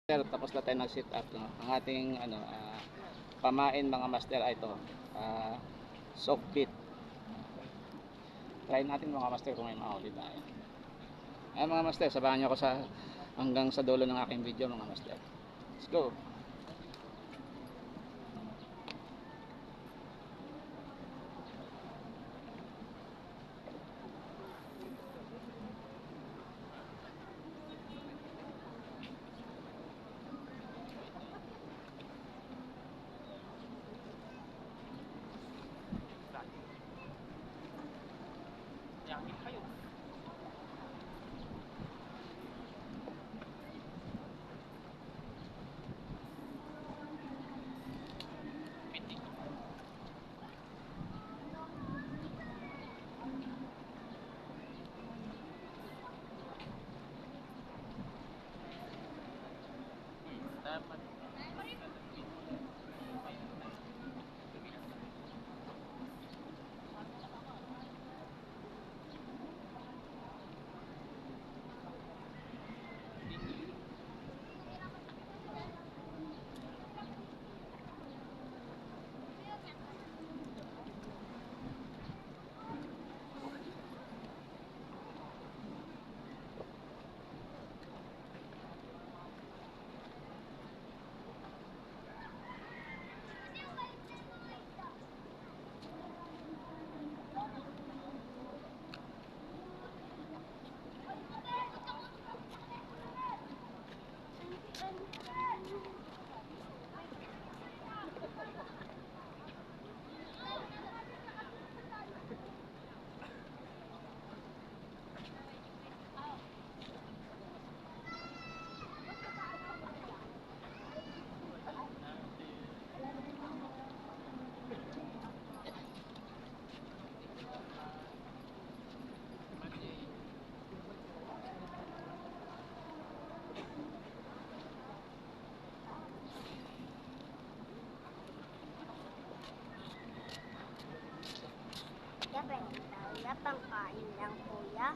Tapos na tayo nag-sit up, no? Ang ating pamain mga master ay ito, soft beat. Try natin mga master kung may mahuli tayo. Ay mga master, sabahan niyo ako hanggang sa dulo ng aking video mga master. Let's go. Kuya, pangkain lang kuya.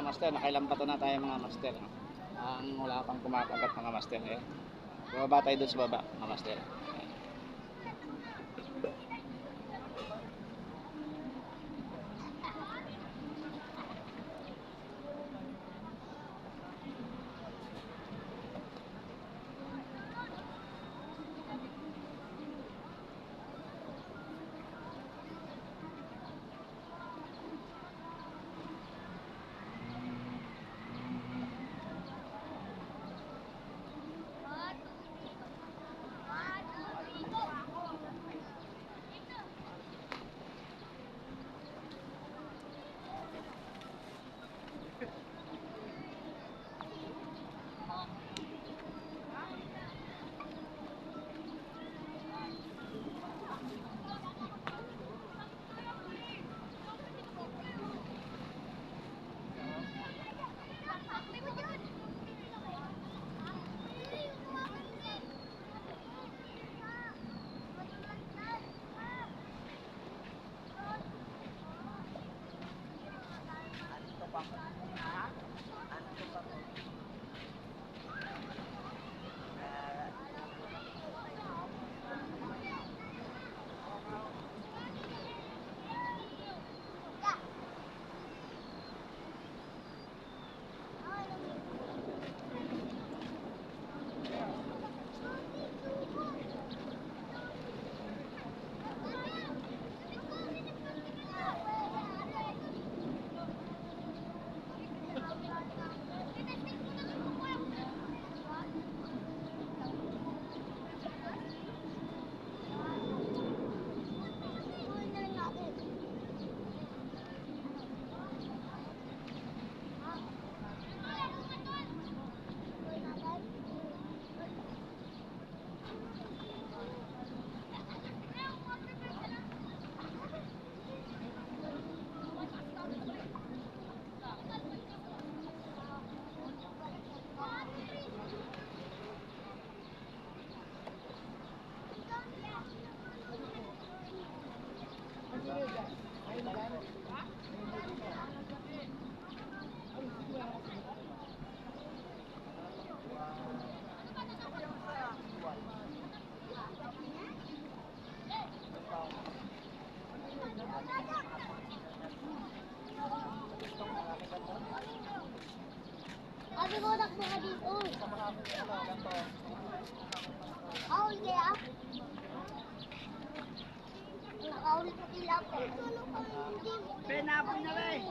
master, nakailang bato na tayo mga master. No? Ang wala pang kumakagat mga master. Ayan. Bumaba tayo doon sa baba mga master. Ayan. Sabi ko, takbo ka dito. Oh, hindi ah. Nakaulit sa kilap eh. Penapon na rin.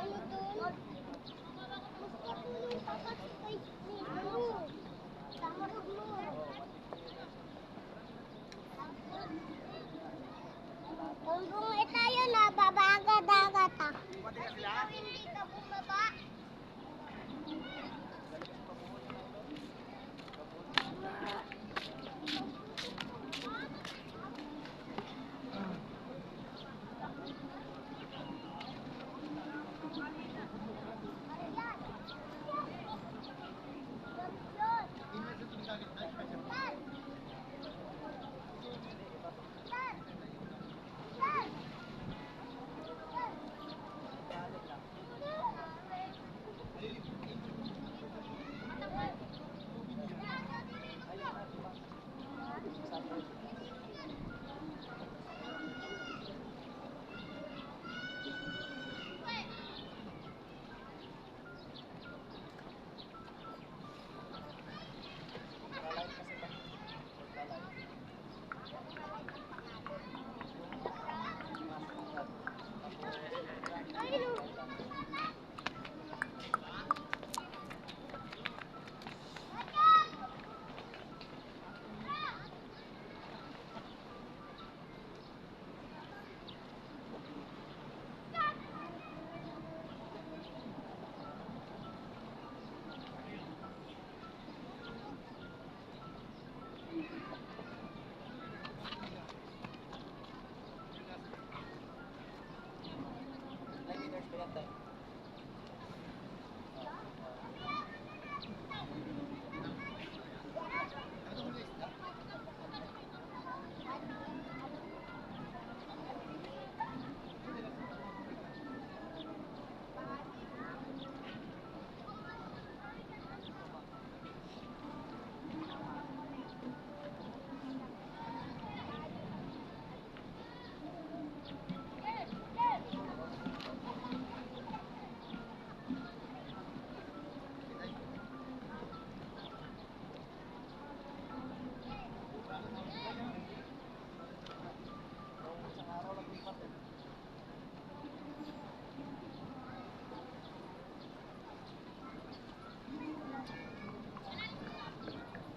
Kung itayo na, babaga-dagat ah. Ikaw hindi ka bumaba.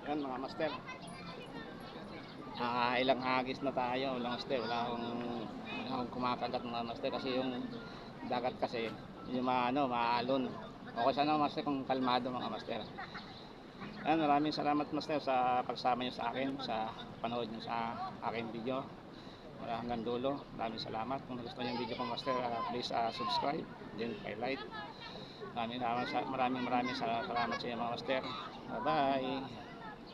Yan mga master. Ilang hagis na tayo, mga master. Wala akong kumakagat mga master kasi yung dagat kasi yung maalon. Okay sana master kung kalmado mga master. Yan, maraming salamat master sa pagsama niyo sa akin, sa panood niyo sa aking video. Hanggang dulo. Maraming salamat. Kung gusto niyo yung video ko master, please subscribe, then like. Maraming salamat sa inyo mga master. Bye bye.